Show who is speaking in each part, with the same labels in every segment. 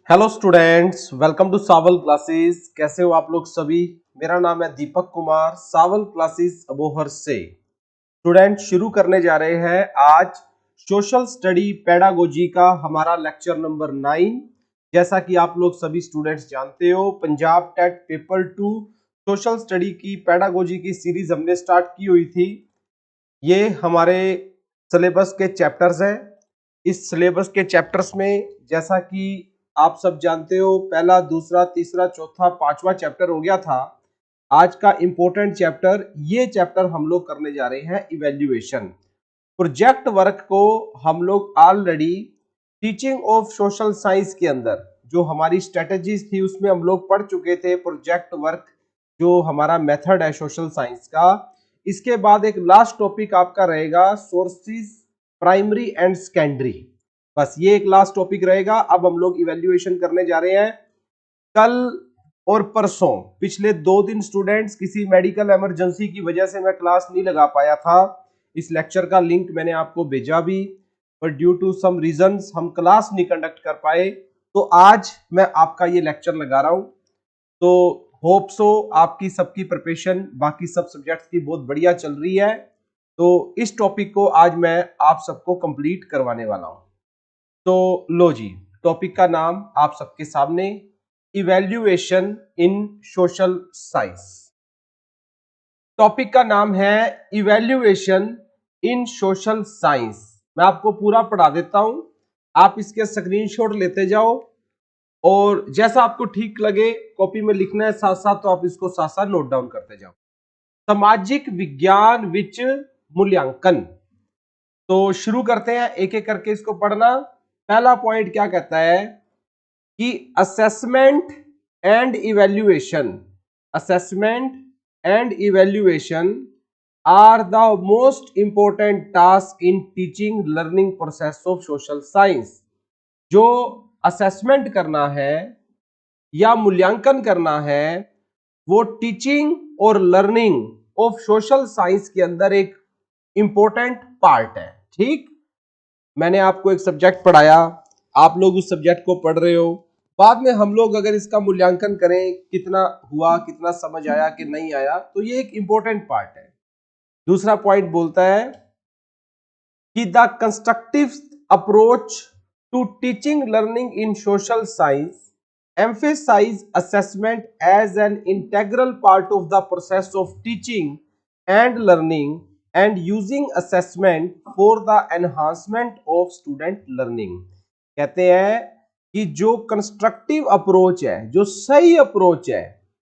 Speaker 1: Hello students, welcome to Saval classes. कैसे हो आप लोग सभी। मेरा नाम है दीपक कुमार, सावल क्लासेस अबोहर से। स्टूडेंट, शुरू करने जा रहे हैं आज सोशल स्टडी पेडागोजी का हमारा लेक्चर नंबर 9। जैसा कि आप लोग सभी स्टूडेंट्स जानते हो, Punjab TET paper 2 social study की पेडागोजी की सीरीज हमने स्टार्ट की हुई थी। ये हमारे सिलेबस के चैप्टर्स हैं। इस सिलेबस के चैप्टर्स में जैसा कि आप सब जानते हो, पहला, दूसरा, तीसरा, चौथा, पांचवा चैप्टर हो गया था। आज का इंपॉर्टेंट चैप्टर, ये चैप्टर हम लोग करने जा रहे हैं इवैल्यूएशन। प्रोजेक्ट वर्क को हम लोग already teaching of social science के अंदर जो हमारी स्ट्रेटजीज थी उसमें हम लोग पढ़ चुके थे। प्रोजेक्ट वर्क जो हमारा मेथड है सोशल साइंस का। इसके बाद एक लास्ट टॉपिक आपका रहेगा सोर्सेज प्राइमरी एंड सेकेंडरी। बस ये एक लास्ट टॉपिक रहेगा। अब हम लोग इवैल्यूएशन करने जा रहे हैं। कल और परसों पिछले 2 दिन स्टूडेंट्स किसी मेडिकल इमरजेंसी की वजह से मैं क्लास नहीं लगा पाया था। इस लेक्चर का लिंक मैंने आपको भेजा भी, पर ड्यू टू सम रीजंस हम क्लास नहीं कंडक्ट कर पाए। तो आज मैं आपका ये लेक्चर लगा रहा हूं। तो होप सो आपकी सबकी प्रिपरेशन बाकी सब सब्जेक्ट्स की बहुत बढ़िया चल रही है। तो इस टॉपिक को आज मैं आप सबको कंप्लीट करवाने वाला हूं। तो लो जी, टॉपिक का नाम आप सबके सामने, इवैल्यूएशन इन सोशल साइंस। टॉपिक का नाम है इवैल्यूएशन इन सोशल साइंस। मैं आपको पूरा पढ़ा देता हूं, आप इसके स्क्रीनशॉट लेते जाओ और जैसा आपको ठीक लगे कॉपी में लिखना है साथ साथ, तो आप इसको साथ साथ नोट डाउन करते जाओ। सामाजिक विज्ञान विच मूल्यांकन। तो शुरू करते हैं एक एक करके इसको पढ़ना। पहला पॉइंट क्या कहता है कि assessment and evaluation are the most important task in teaching learning process of social science. जो असेसमेंट करना है या मूल्यांकन करना है वो टीचिंग और लर्निंग ऑफ सोशल साइंस के अंदर एक इंपॉर्टेंट पार्ट है। ठीक, मैंने आपको एक सब्जेक्ट पढ़ाया, आप लोग उस सब्जेक्ट को पढ़ रहे हो, बाद में हम लोग अगर इसका मूल्यांकन करें कितना हुआ, कितना समझ आया कि नहीं आया, तो ये एक इंपॉर्टेंट पार्ट है। दूसरा पॉइंट बोलता है कि the constructive approach to teaching learning in social science emphasize assessment as an integral part of the process of teaching and learning and using assessment for the enhancement of student learning। कहते हैं कि जो constructive approach है, जो सही approach है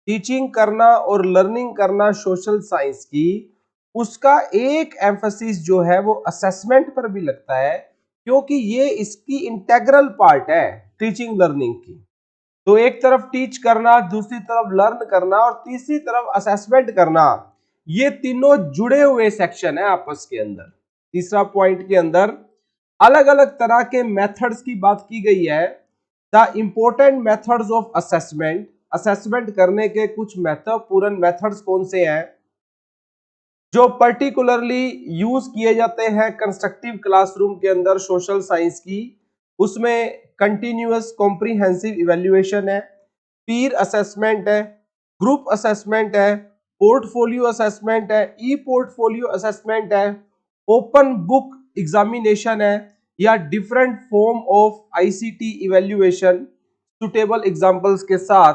Speaker 1: teaching करना और लर्निंग करना सोशल साइंस की, उसका एक एम्फेसिस जो है वो असेसमेंट पर भी लगता है, क्योंकि ये इसकी इंटेग्रल पार्ट है टीचिंग लर्निंग की। तो एक तरफ टीच करना, दूसरी तरफ लर्न करना और तीसरी तरफ असेसमेंट करना, ये तीनों जुड़े हुए सेक्शन है आपस के अंदर। तीसरा पॉइंट के अंदर अलग अलग तरह के मेथड्स की बात की गई है। The important methods of assessment, assessment करने के कुछ महत्वपूर्ण मेथड्स कौन से हैं जो पर्टिकुलरली यूज किए जाते हैं कंस्ट्रक्टिव क्लासरूम के अंदर सोशल साइंस की। उसमें कंटिन्यूअस कॉम्प्रिहेंसिव इवैल्यूएशन है, पीर असेसमेंट है, ग्रुप असेसमेंट है, पोर्टफोलियो असेसमेंट है, ई पोर्टफोलियो असेसमेंट है, ओपन बुक एग्जामिनेशन है, या different form of ICT evaluation suitable examples के साथ।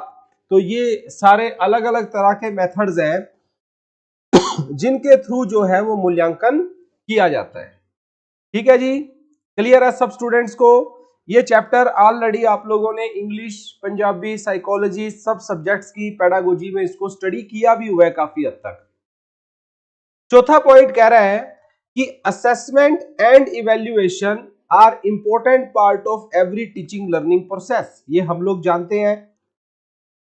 Speaker 1: तो ये सारे अलग अलग तरह के मेथड्स हैं जिनके थ्रू जो है वो मूल्यांकन किया जाता है। ठीक है जी, क्लियर है सब स्टूडेंट्स को। ये चैप्टर ऑलरेडी आप लोगों ने इंग्लिश, पंजाबी, साइकोलॉजी सब सब्जेक्ट्स की पेडागोजी में इसको स्टडी किया भी हुआ है काफी हद तक। चौथा पॉइंट कह रहा है कि assessment and evaluation are important part of every teaching learning process. ये हम लोग जानते हैं।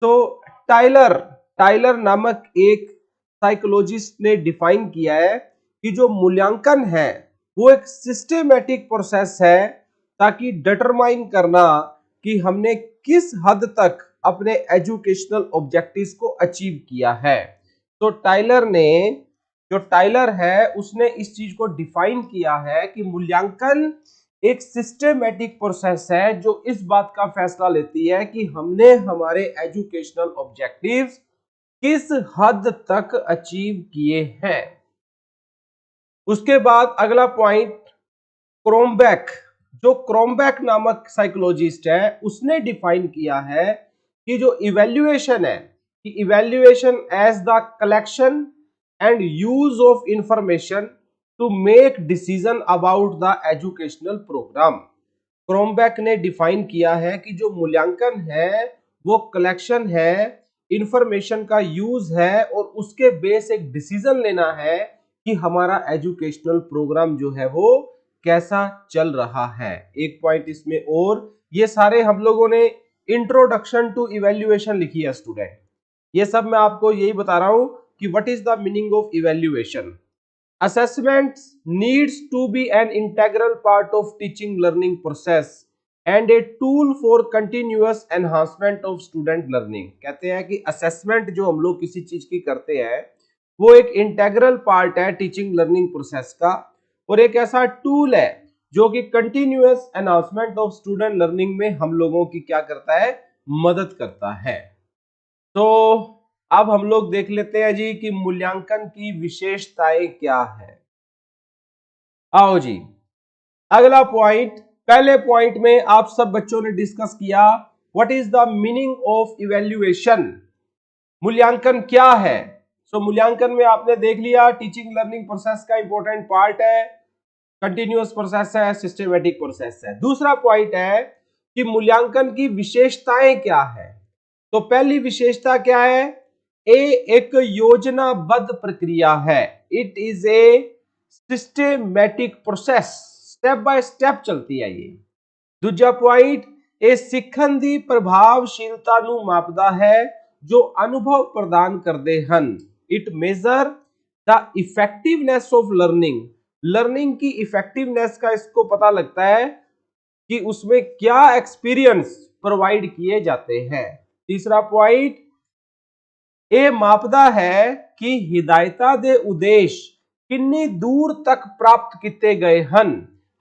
Speaker 1: तो टाइलर नामक एक साइकोलॉजिस्ट ने डिफाइन किया है कि जो मूल्यांकन है वो एक सिस्टेमेटिक प्रोसेस है ताकि डिटरमाइन करना कि हमने किस हद तक अपने एजुकेशनल ऑब्जेक्टिव्स को अचीव किया है। तो टाइलर है उसने इस चीज को डिफाइन किया है कि मूल्यांकन एक सिस्टमेटिक प्रोसेस है जो इस बात का फैसला लेती है कि हमने हमारे एजुकेशनल ऑब्जेक्टिव्स किस हद तक अचीव किए हैं। उसके बाद अगला पॉइंट, क्रोमबैक, जो क्रोमबैक नामक साइकोलॉजिस्ट है उसने डिफाइन किया है कि जो इवैल्यूएशन है कि evaluation as the collection and use of information to make decision about the educational program. Cronbach ने डिफाइन किया है कि जो मूल्यांकन है वो कलेक्शन है, इंफॉर्मेशन का यूज है और उसके बेस एक डिसीजन लेना है कि हमारा एजुकेशनल प्रोग्राम जो है वो कैसा चल रहा है। एक पॉइंट इसमें और, ये सारे हम लोगों ने इंट्रोडक्शन टू इवैल्यूएशन लिखी है स्टूडेंट। ये सब मैं आपको यही बता रहा हूं कि what is the meaning of evaluation. Assessments needs to be an integral part of teaching learning process and a tool for continuous enhancement of student learning। कहते हैं कि assessment जो हम लोग किसी चीज की करते हैं वो एक इंटेग्रल पार्ट है टीचिंग लर्निंग प्रोसेस का और एक ऐसा टूल है जो कि continuous enhancement of student learning में हम लोगों की क्या करता है, मदद करता है। तो अब हम लोग देख लेते हैं जी कि मूल्यांकन की विशेषताएं क्या है। आओ जी, अगला पॉइंट, पहले पॉइंट में आप सब बच्चों ने डिस्कस किया what is the meaning of evaluation, मूल्यांकन क्या है। सो मूल्यांकन में आपने देख लिया टीचिंग लर्निंग प्रोसेस का इंपॉर्टेंट पार्ट है, कंटिन्यूअस प्रोसेस है, सिस्टमेटिक प्रोसेस है। दूसरा पॉइंट है कि मूल्यांकन की विशेषताएं क्या है। तो पहली विशेषता क्या है, एक योजनाबद्ध प्रक्रिया है, it is a systematic process, step by step चलती है ये। दूसरा पॉइंट, ਇਹ ਸਿੱਖਣ ਦੀ ਪ੍ਰਭਾਵਸ਼ੀਲਤਾ ਨੂੰ ਮਾਪਦਾ ਹੈ ਜੋ ਅਨੁਭਵ ਪ੍ਰਦਾਨ ਕਰਦੇ ਹਨ। It measure the effectiveness of learning, learning की इफेक्टिवनेस का इसको पता लगता है कि उसमें क्या एक्सपीरियंस प्रोवाइड किए जाते हैं। तीसरा पॉइंट, ਇਹ ਮਾਪਦਾ है कि हिदायतां दे उद्देश्य कितनी दूर तक प्राप्त किए गए हैं।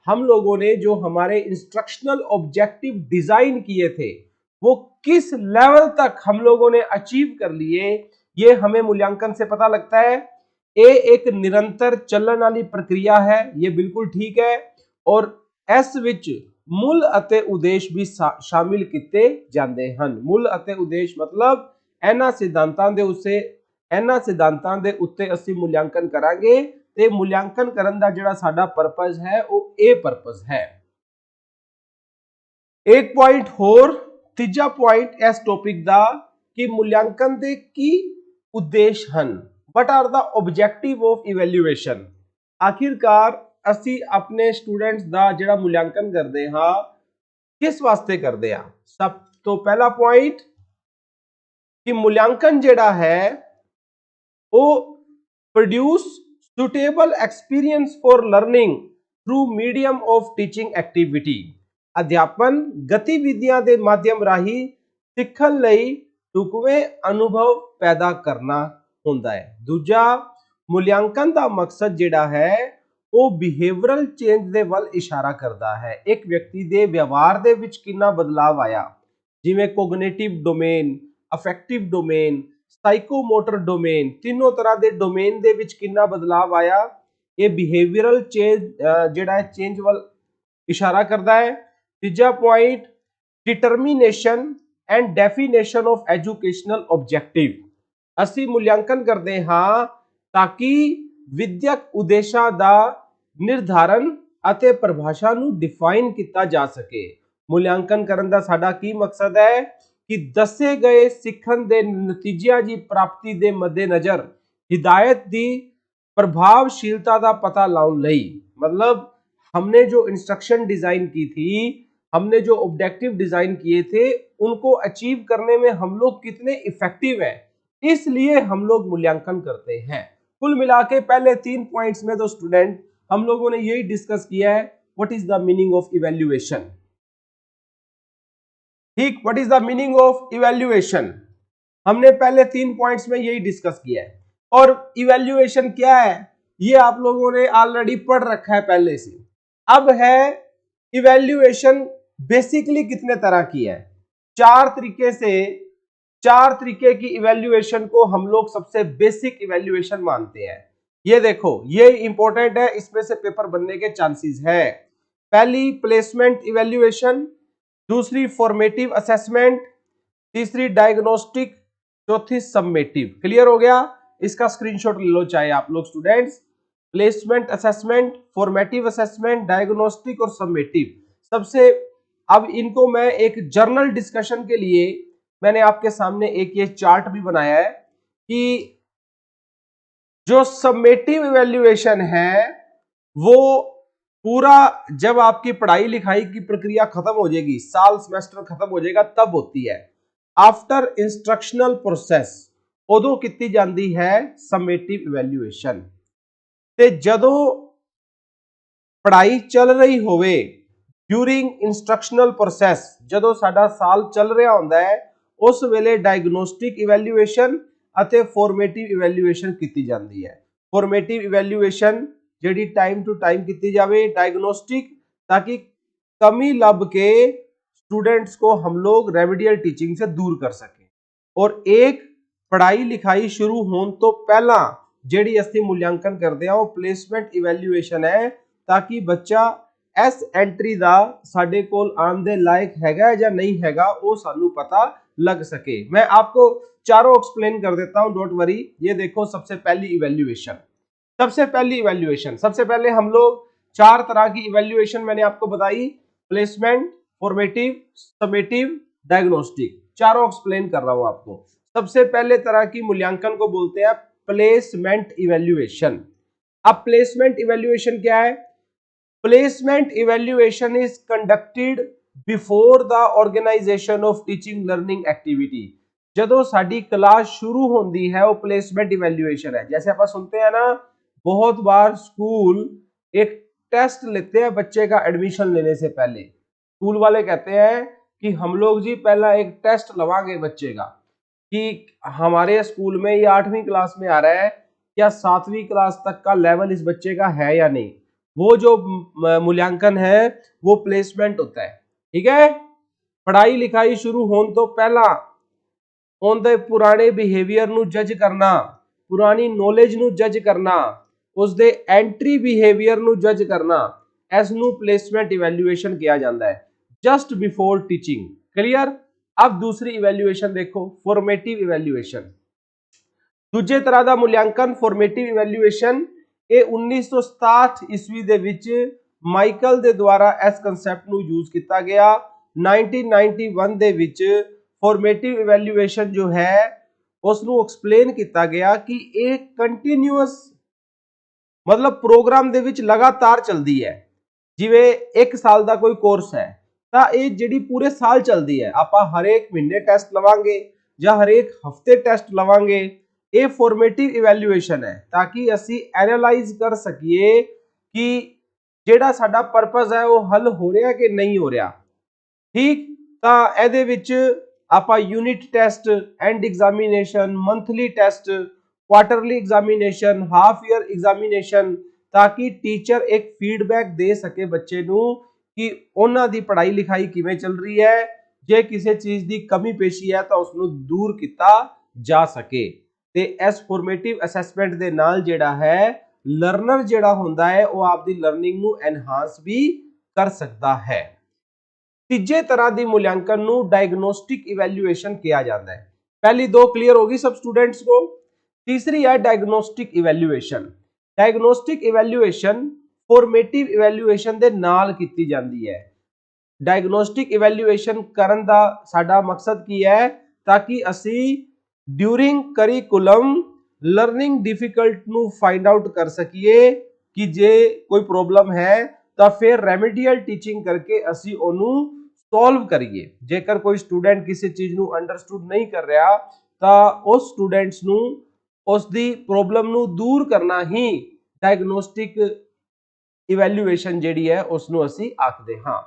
Speaker 1: हम लोगों ने जो हमारे इंस्ट्रक्शनल ऑब्जेक्टिव डिजाइन किए थे वो किस लेवल तक हम लोगों ने अचीव कर लिए, ये हमें मूल्यांकन से पता लगता है। ये एक निरंतर चलन वाली प्रक्रिया है, ये बिल्कुल ठीक है। और एस विच मूल अते उद्देश्य भी शामिल किए जाते हैं। मूल अते उद्देश्य मतलब ਇਹਨਾਂ ਸਿਧਾਂਤਾਂ ਦੇ ਉੱਤੇ ਅਸੀਂ मूल्यांकन करांगे ਤੇ मूल्यांकन ਕਰਨ ਦਾ ਜਿਹੜਾ ਸਾਡਾ ਪਰਪਸ ਹੈ ਉਹ ਇਹ ਪਰਪਸ ਹੈ। एक पॉइंट होर, तीजा पॉइंट इस टॉपिक ਦਾ कि मूल्यांकन ਦੇ ਕੀ ਉਦੇਸ਼ ਹਨ, what are the objective of evaluation। ਆਖਿਰਕਾਰ ਅਸੀਂ ਆਪਣੇ ਸਟੂਡੈਂਟਸ ਦਾ ਜਿਹੜਾ मूल्यांकन ਕਰਦੇ ਹਾਂ किस वास्ते करते हैं। सब तो पहला पॉइंट कि मूल्यांकन जेड़ा है वो produce suitable experience for learning through medium of teaching activity. अध्यापन गतिविधियां दे माध्यम राही सिखण लई ढुकवे अनुभव पैदा करना हुंदा है। दूजा, मूल्यांकन का मकसद जेड़ा है वो बिहेवियरल चेंज दे वल इशारा करता है। एक व्यक्ति दे व्यवहार दे विच कितना बदलाव आया, जिवें cognitive domain, affective domain, psychomotor domain, तीनों तरह के डोमेन दे विच कितना बदलाव आया, ये बिहेवियरल चेंज जेड़ा है चेंज वाल इशारा करता है। तीजा point, determination and definition of educational objective. असी मूल्यांकन करते हाँ ताकि विद्यक उद्देशां दा निर्धारण अते परिभाषा नूं डिफाइन किया जा सके। मूल्यांकन करन दा साडा की मकसद है कि दसे गए सिखण दे नतीजियां की प्राप्ति दे मद्देनजर हिदायत दी प्रभावशीलता का पता लाउण लई, मतलब हमने जो इंस्ट्रक्शन डिजाइन की थी, हमने जो ऑब्जेक्टिव डिजाइन किए थे उनको अचीव करने में हम लोग कितने इफेक्टिव हैं, इसलिए हम लोग मूल्यांकन करते हैं। कुल मिला के पहले 3 पॉइंट्स में तो स्टूडेंट हम लोगों ने यही डिस्कस किया है what is the meaning of evaluation. ठीक, what is the meaning of evaluation, हमने पहले 3 पॉइंट्स में यही डिस्कस किया है। और इवैल्यूएशन क्या है ये आप लोगों ने ऑलरेडी पढ़ रखा है पहले से। अब है इवैल्यूएशन बेसिकली कितने तरह की है? चार तरीके की इवैल्यूएशन को हम लोग सबसे बेसिक इवैल्यूएशन मानते हैं। ये देखो, ये इंपॉर्टेंट है, इसमें से पेपर बनने के चांसेस है। पहली प्लेसमेंट इवैल्यूएशन, दूसरी फॉर्मेटिव असेसमेंट, तीसरी डायग्नोस्टिक, चौथी सबमेटिव। क्लियर हो गया? इसका स्क्रीनशॉट ले लो चाहे आप लोग students. Placement assessment, formative assessment, diagnostic और सबमेटिव। सबसे अब इनको मैं एक जर्नल डिस्कशन के लिए मैंने आपके सामने एक ये चार्ट भी बनाया है कि जो सबमेटिव इवैल्यूएशन है वो पूरा जब आपकी पढ़ाई लिखाई की प्रक्रिया खत्म हो जाएगी, साल सेमेस्टर खत्म हो जाएगा, तब होती है। आफ्टर इंस्ट्रक्शनल प्रोसेस उदों की जाती है सबमेटिव इवैल्यूएशन। ते जदों पढ़ाई चल रही होवे ड्यूरिंग इंस्ट्रक्शनल प्रोसेस, जदों साडा साल चल रहा होंदा है उस वेले डायग्नोस्टिक इवैल्यूएशन ਅਤੇ फॉर्मेटिव इवैल्यूएशन की जाती है। फॉर्मेटिव इवैल्यूएशन ਜਿਹੜੀ टाइम टू टाइम की जाए, डायग्नोस्टिक ताकि कमी लब के स्टूडेंट्स को हम लोग रेमेडियल टीचिंग से दूर कर सके। और एक पढ़ाई लिखाई शुरू होने तो पहला ਜਿਹੜੀ ਅਸੀਂ मूल्यांकन करते हैं वो प्लेसमेंट इवैल्यूएशन है, ताकि बच्चा इस एंट्री का साडे कोल आने दे लायक हैगा या नहीं हैगा वो सानू पता लग सके। मैं आपको चारों एक्सप्लेन कर देता हूं, डोंट वरी। ये देखो, सबसे पहली इवैल्यूएशन, सबसे पहले हम लोग चार तरह की इवैल्यूएशन मैंने आपको बताई, प्लेसमेंट, फॉर्मेटिव, समेटिव, डायग्नोस्टिक, चारों एक्सप्लेन कर रहा हूं आपको। सबसे पहले तरह की मूल्यांकन को बोलते हैं प्लेसमेंट इवैल्यूएशन। अब प्लेसमेंट इवैल्यूएशन क्या है? Placement evaluation is conducted before the organisation of teaching learning activity. जदों साडी क्लास शुरू होती है वो प्लेसमेंट इवैल्यूएशन है। जैसे आप सुनते हैं ना, बहुत बार स्कूल एक टेस्ट लेते हैं बच्चे का एडमिशन लेने से पहले। स्कूल वाले कहते हैं कि हम लोग जी पहला एक टेस्ट लवांगे बच्चे का कि हमारे स्कूल में ये 8वीं क्लास में आ रहा है, क्या 7वीं क्लास तक का लेवल इस बच्चे का है या नहीं। वो जो मूल्यांकन है वो प्लेसमेंट होता है। ठीक है? पढ़ाई लिखाई शुरू होने तो पहला उनके पुराने बिहेवियर नू जज करना, पुरानी नॉलेज नू जज करना, उसके एंट्री बिहेवियर नू जज करना, इस नू प्लेसमेंट इवैल्यूएशन किया जाता है जस्ट बिफोर टीचिंग। क्लियर? अब दूसरी इवैल्यूएशन देखो, फॉर्मेटिव इवैल्यूएशन। दूजे तरह का मूल्यांकन फॉर्मेटिव इवैल्यूएशन ये 1967 ईस्वी दे विच माइकल दे द्वारा इस कंसैप्ट नू यूज किया गया। 1991 दे विच फॉर्मेटिव इवैल्यूएशन जो है उसनू एक्सप्लेन किया गया कि एक कंटिन्यूअस मतलब प्रोग्राम दे विच लगातार चलती है। जिवें एक साल का कोई कोर्स है ਤਾਂ ਇਹ ਜਿਹੜੀ पूरे साल चलती है, ਆਪਾਂ हरेक महीने टेस्ट लवांगे ਜਾਂ हरेक हफ्ते टेस्ट लवांगे। ਇਹ फॉर्मेटिव इवैल्यूएशन है ताकि ਅਸੀਂ एनालाइज कर सकिए कि ਜਿਹੜਾ ਸਾਡਾ पर्पस है वो हल हो रहा कि नहीं हो रहा। ठीक? ਤਾਂ ਇਹਦੇ ਵਿੱਚ ਆਪਾਂ unit test, and examination, monthly test, quarterly examination, half year examination, ताकि टीचर एक फीडबैक दे सके बच्चे नू कि उन्हां दी पढ़ाई लिखाई किवें चल रही है, जे किसी चीज दी कमी पेशी है तो उसनू दूर किया जा सके। ते इस फॉर्मेटिव असैसमेंट दे नाल जेड़ा है लर्नर जेड़ा हुंदा है वो आपदी लर्निंग नू एनहांस भी कर सकता है। तीजे तरह की मूल्यांकन नू डायग्नोस्टिक इवैल्यूएशन किया जाता है। पहली दो क्लियर होगी सब स्टूडेंट्स को। तीसरी है diagnostic evaluation. Diagnostic evaluation formative evaluation दे नाल कीती जाती है। डायग्नोस्टिक इवैल्यूएशन करन दा साडा मकसद की है ताकि असी ड्यूरिंग करिकुलम लर्निंग डिफिकल्ट नू फाइंड आउट कर सकिए कि जे कोई प्रॉब्लम है तो फिर रेमेडियल टीचिंग करके असी ओनू सॉल्व करिए। जेकर कोई स्टूडेंट किसी चीज नू अंडरस्टूड नहीं कर रहा तो उस स्टूडेंट्स नू उसदी प्रॉब्लम नू दूर करना ही डायग्नोस्टिक इवैल्यूएशन जिहड़ी है उसनू असी आखदे हां।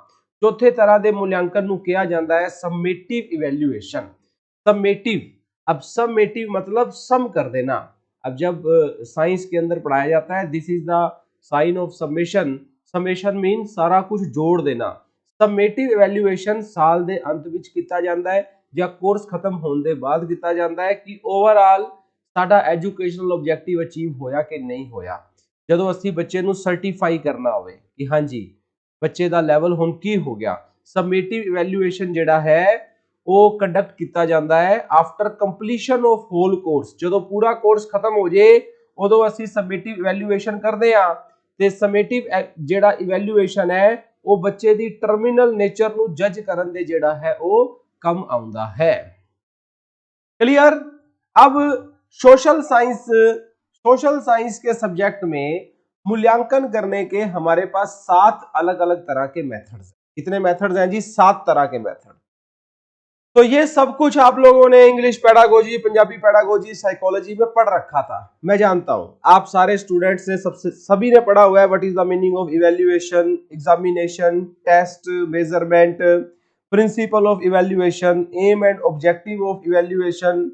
Speaker 1: चौथे तरह के मूल्यांकन नू किया जाता है सबमेटिव इवैल्यूएशन। सबमेटिव, अब सबमेटिव मतलब सम कर देना। अब जब साइंस के अंदर पढ़ाया जाता है this is the sign of submission, summation mean सारा कुछ जोड़ देना। सबमेटिव इवैल्यूएशन साल दे अंत विच कीता जांदा है या कोर्स खत्म होने के बाद कीता जांदा है कि ओवरऑल साडा एजुकेशनल ऑब्जेक्टिव अचीव होया कि नहीं होया। ਜਦੋਂ ਅਸੀਂ ਬੱਚੇ ਨੂੰ ਸਰਟੀਫਾਈ ਕਰਨਾ ਹੋਵੇ ਕਿ ਹਾਂਜੀ ਬੱਚੇ ਦਾ ਲੈਵਲ ਹੁਣ ਕੀ ਹੋ ਗਿਆ, ਸਬਮੇਟਿਵ ਇਵੈਲੂਏਸ਼ਨ ਜਿਹੜਾ ਹੈ ਉਹ ਕੰਡਕਟ ਕੀਤਾ ਜਾਂਦਾ ਹੈ after completion of whole course. ਜਦੋਂ ਪੂਰਾ ਕੋਰਸ ਖਤਮ ਹੋ ਜੇ ਉਦੋਂ ਅਸੀਂ ਸਬਮੇਟਿਵ ਇਵੈਲੂਏਸ਼ਨ ਕਰਦੇ ਆ ਤੇ ਸਬਮੇਟਿਵ ਜਿਹੜਾ ਇਵੈਲੂਏਸ਼ਨ ਹੈ ਉਹ ਬੱਚੇ ਦੀ ਟਰਮੀਨਲ ਨੇਚਰ ਨੂੰ ਜੱਜ ਕਰਨ ਦੇ ਜਿਹੜਾ ਹੈ ਉਹ ਕੰਮ ਆਉਂਦਾ ਹੈ। क्लियर। अब सोशल साइंस के सब्जेक्ट में मूल्यांकन करने के हमारे पास 7 अलग अलग तरह के मेथड्स हैं। कितने मेथड्स हैं जी? 7 तरह के मेथड। तो ये सब कुछ आप लोगों ने English pedagogy, Punjabi pedagogy, psychology में पढ़ रखा था, मैं जानता हूं आप सारे स्टूडेंट्स ने सभी ने पढ़ा हुआ है। What is the meaning of evaluation, examination, test, measurement, principle of evaluation, aim and objective of evaluation,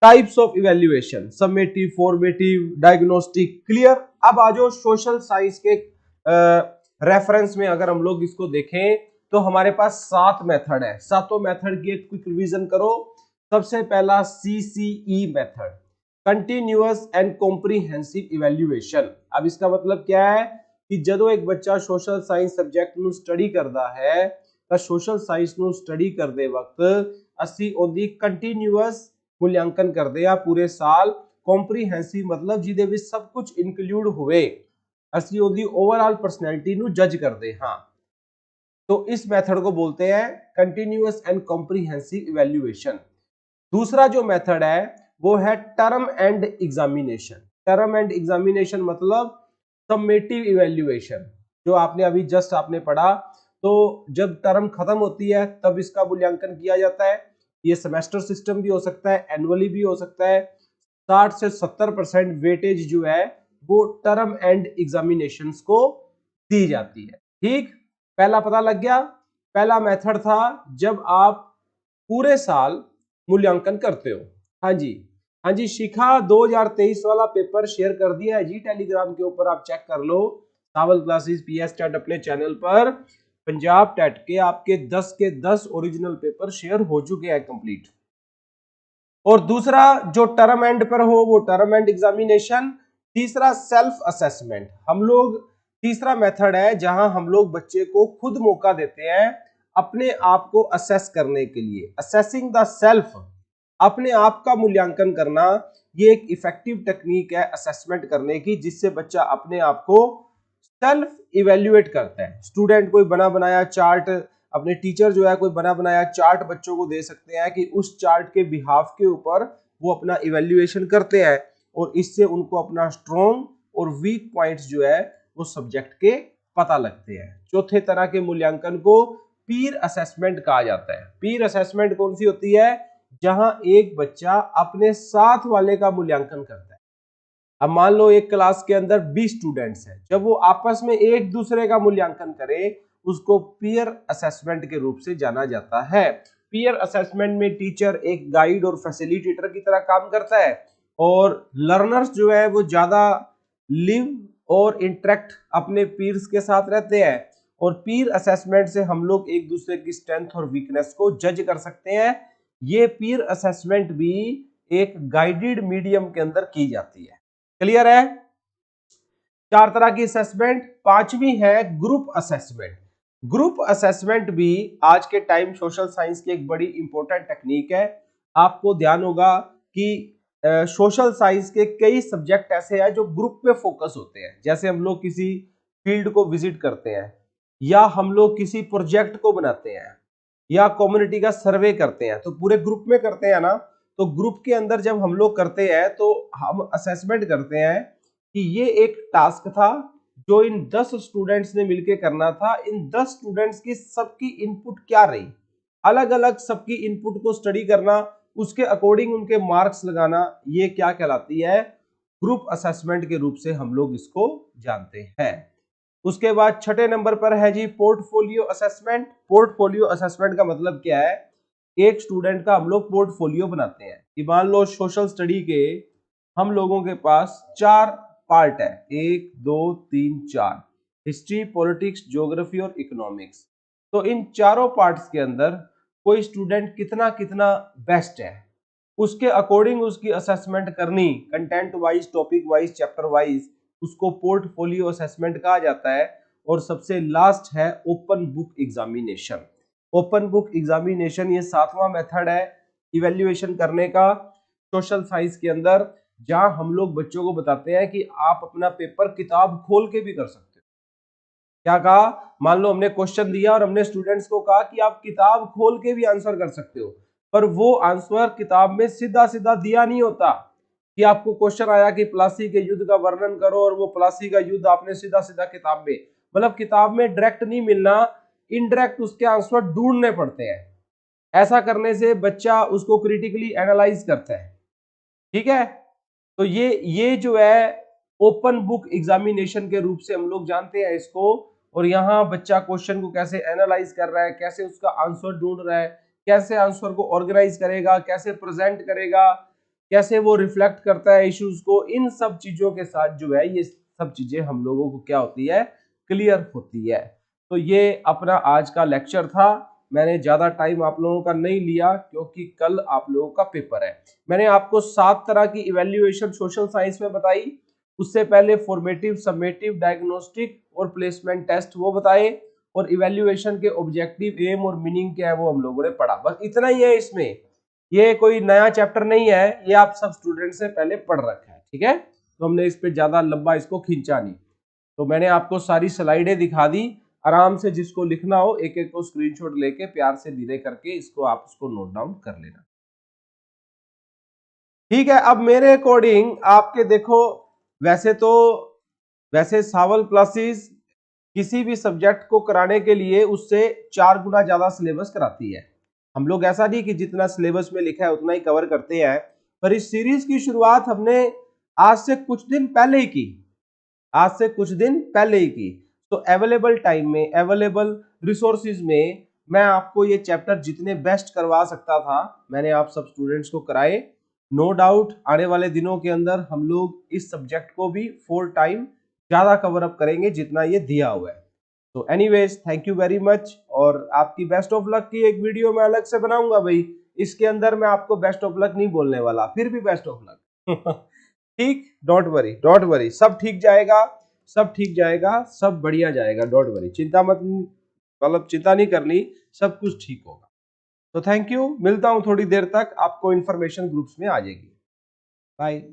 Speaker 1: types of evaluation, summative, formative, diagnostic. Clear. अब आ जाओ सोशल साइंस के रेफरेंस में अगर हम लोग इसको देखें तो हमारे पास 7 मेथड है। सातों मेथड की एक क्विक रिवीजन करो। सबसे पहला CCE method, continuous and comprehensive evaluation. अब इसका मतलब क्या है कि ਜਦੋਂ एक बच्चा सोशल साइंस सब्जेक्ट ਨੂੰ ਸਟੱਡੀ ਕਰਦਾ ਹੈ ਤਾਂ सोशल साइंस ਨੂੰ ਸਟੱਡੀ ਕਰਦੇ ਵਕਤ ਅਸੀਂ ਉਹਦੀ ਕੰਟੀਨਿਊਅਸ मूल्यांकन करते हैं पूरे साल। कॉम्प्रीहेंसिव मतलब जिहदे विच सब कुछ इनक्लूड होवे, ਅਸੀਂ ਉਹਦੀ ओवरऑल पर्सनैलिटी ਨੂੰ जज करते हाँ। तो इस मेथड को बोलते हैं कंटिन्यूअस एंड कॉम्प्रीहेंसिव इवैल्यूएशन। दूसरा जो मेथड है वो है term and examination. Term and examination मतलब समेटिव इवैल्यूएशन, जो आपने अभी जस्ट आपने पढ़ा। तो जब टर्म खत्म होती है तब इसका मूल्यांकन किया जाता है। ये सेमेस्टर सिस्टम भी हो सकता है, एनुअली भी हो सकता है। 60 से 70% वेटेज जो है वो टर्म एंड एग्जामिनेशंस को दी जाती है। ठीक, पहला पता लग गया। पहला मेथड था जब आप पूरे साल मूल्यांकन करते हो। हाँ जी, हाँ जी, शिखा 2023 वाला पेपर शेयर कर दिया है जी टेलीग्राम के ऊपर, आप चेक कर लो। सावल क्लासेस PS टेट अपने चैनल पर पंजाब टेट के आपके 10 के 10 ओरिजिनल पेपर शेयर हो चुके हैं कंप्लीट। और दूसरा जो टर्म एंड पर हो वो टर्म एंड एग्जामिनेशन। तीसरा सेल्फ असेसमेंट। हम लोग तीसरा मेथड है जहां हम लोग बच्चे को खुद मौका देते हैं अपने आप को असेस करने के लिए। असेसिंग द सेल्फ, अपने आप का मूल्यांकन करना, ये एक इफेक्टिव टेक्निक है असेसमेंट करने की, जिससे बच्चा अपने आप को सेल्फ इवेल्युएट करता है। स्टूडेंट कोई बना बनाया चार्ट, अपने टीचर जो है कोई बना बनाया चार्ट बच्चों को दे सकते हैं कि उस चार्ट के बिहाफ के ऊपर वो अपना इवेल्युएशन करते हैं और इससे उनको अपना स्ट्रॉन्ग और वीक पॉइंट्स जो है वो सब्जेक्ट के पता लगते हैं। चौथे तरह के मूल्यांकन को पीर असेसमेंट कहा जाता है। पीर असेसमेंट कौन सी होती है? जहां एक बच्चा अपने साथ वाले का मूल्यांकन करता है। अब मान लो एक क्लास के अंदर 20 स्टूडेंट्स हैं, जब वो आपस में एक दूसरे का मूल्यांकन करें उसको पीयर असेसमेंट के रूप से जाना जाता है। पीयर असेसमेंट में टीचर एक गाइड और फैसिलिटेटर की तरह काम करता है और लर्नर्स जो है वो ज्यादा लिव और इंटरेक्ट अपने पीयर्स के साथ रहते हैं। और पीर असेसमेंट से हम लोग एक दूसरे की स्ट्रेंथ और वीकनेस को जज कर सकते हैं। ये पीर असेसमेंट भी एक गाइडेड मीडियम के अंदर की जाती है। क्लियर है? 4 तरह की असेसमेंट। पांचवी है ग्रुप असेसमेंट। ग्रुप असेसमेंट भी आज के टाइम सोशल साइंस की एक बड़ी इंपॉर्टेंट टेक्निक है। आपको ध्यान होगा कि सोशल साइंस के कई सब्जेक्ट ऐसे हैं जो ग्रुप पे फोकस होते हैं। जैसे हम लोग किसी फील्ड को विजिट करते हैं, या हम लोग किसी प्रोजेक्ट को बनाते हैं, या कम्युनिटी का सर्वे करते हैं, तो पूरे ग्रुप में करते हैं ना। तो ग्रुप के अंदर जब हम लोग करते हैं तो हम असेसमेंट करते हैं कि ये एक टास्क था जो इन 10 स्टूडेंट्स ने मिलकर करना था। इन 10 स्टूडेंट्स की सबकी इनपुट क्या रही, अलग अलग सबकी इनपुट को स्टडी करना, उसके अकॉर्डिंग उनके मार्क्स लगाना, ये क्या कहलाती है? ग्रुप असेसमेंट के रूप से हम लोग इसको जानते हैं। उसके बाद छठे नंबर पर है जी पोर्टफोलियो असेसमेंट। पोर्टफोलियो असेसमेंट का मतलब क्या है? एक स्टूडेंट का हम लोग पोर्टफोलियो बनाते हैं कि मान लो सोशल स्टडी के हम लोगों के पास 4 पार्ट है, 1 2 3 4। हिस्ट्री, पॉलिटिक्स, ज्योग्राफी और इकोनॉमिक्स। तो इन चारों पार्ट्स के अंदर कोई स्टूडेंट कितना कितना बेस्ट है, उसके अकॉर्डिंग उसकी असेसमेंट करनी, content wise, topic wise, chapter wise, उसको पोर्टफोलियो असेसमेंट कहा जाता है। और सबसे लास्ट है open book examination. Open book examination ये 7वां मेथड है इवेल्युएशन करने का सोशल साइंस के अंदर, जहां हम लोग बच्चों को बताते हैं कि आप अपना पेपर किताब खोल के भी कर सकते हो। क्या कहा? मान लो हमने क्वेश्चन दिया और हमने स्टूडेंट्स को कहा कि आप किताब खोल के भी आंसर कर सकते हो, पर वो आंसर किताब में सीधा सीधा दिया नहीं होता कि आपको क्वेश्चन आया कि प्लासी के युद्ध का वर्णन करो और वो प्लासी का युद्ध आपने सीधा सीधा किताब में, मतलब किताब में डायरेक्ट नहीं मिलना, इनडायरेक्ट उसके आंसर ढूंढने पड़ते हैं। ऐसा करने से बच्चा उसको क्रिटिकली एनालाइज करता है। ठीक है, तो ये जो है ओपन बुक एग्जामिनेशन के रूप से हम लोग जानते हैं इसको। और यहाँ बच्चा क्वेश्चन को कैसे एनालाइज कर रहा है, कैसे उसका आंसर ढूंढ रहा है, कैसे आंसर को ऑर्गेनाइज करेगा, कैसे प्रेजेंट करेगा, कैसे वो रिफ्लेक्ट करता है इश्यूज को, इन सब चीजों के साथ जो है ये सब चीजें हम लोगों को क्या होती है, क्लियर होती है। तो ये अपना आज का लेक्चर था। मैंने ज्यादा टाइम आप लोगों का नहीं लिया क्योंकि कल आप लोगों का पेपर है। मैंने आपको 7 तरह की इवेल्युएशन सोशल साइंस में बताई। उससे पहले फॉर्मेटिव, समेटिव, डायग्नोस्टिक और प्लेसमेंट टेस्ट वो बताए, और इवेल्युएशन के ऑब्जेक्टिव, एम और मीनिंग क्या है वो हम लोगों ने पढ़ा। बस इतना ही है इसमें, ये कोई नया चैप्टर नहीं है, ये आप सब स्टूडेंट से पहले पढ़ रखा है। ठीक है, तो हमने इस पे ज्यादा लंबा इसको खींचा नहीं। तो मैंने आपको सारी स्लाइडें दिखा दी। आराम से जिसको लिखना हो एक एक को स्क्रीनशॉट लेके प्यार से धीरे करके इसको आप उसको नोट डाउन कर लेना। ठीक है, अब मेरे अकॉर्डिंग आपके देखो, वैसे सावल क्लासेस किसी भी सब्जेक्ट को कराने के लिए उससे 4 गुना ज्यादा सिलेबस कराती है। हम लोग ऐसा नहीं कि जितना सिलेबस में लिखा है उतना ही कवर करते हैं, पर इस सीरीज की शुरुआत हमने आज से कुछ दिन पहले ही की, आज से कुछ दिन पहले ही की। तो अवेलेबल टाइम में, अवेलेबल रिसोर्सेज में मैं आपको ये चैप्टर जितने बेस्ट करवा सकता था मैंने आप सब स्टूडेंट्स को कराए। नो डाउट आने वाले दिनों के अंदर हम लोग इस सब्जेक्ट को भी 4 टाइम ज्यादा कवर अप करेंगे जितना ये दिया हुआ है। तो anyways thank you very much, और आपकी बेस्ट ऑफ लक की एक वीडियो मैं अलग से बनाऊंगा भाई। इसके अंदर मैं आपको बेस्ट ऑफ लक नहीं बोलने वाला, फिर भी बेस्ट ऑफ लक। ठीक, डोंट वरी, डोंट वरी, सब ठीक जाएगा, सब ठीक जाएगा, सब बढ़िया जाएगा, डोंट वरी, चिंता मत, मतलब चिंता नहीं करनी, सब कुछ ठीक होगा। तो थैंक यू, मिलता हूं थोड़ी देर तक, आपको इंफॉर्मेशन ग्रुप्स में आ जाएगी। बाय।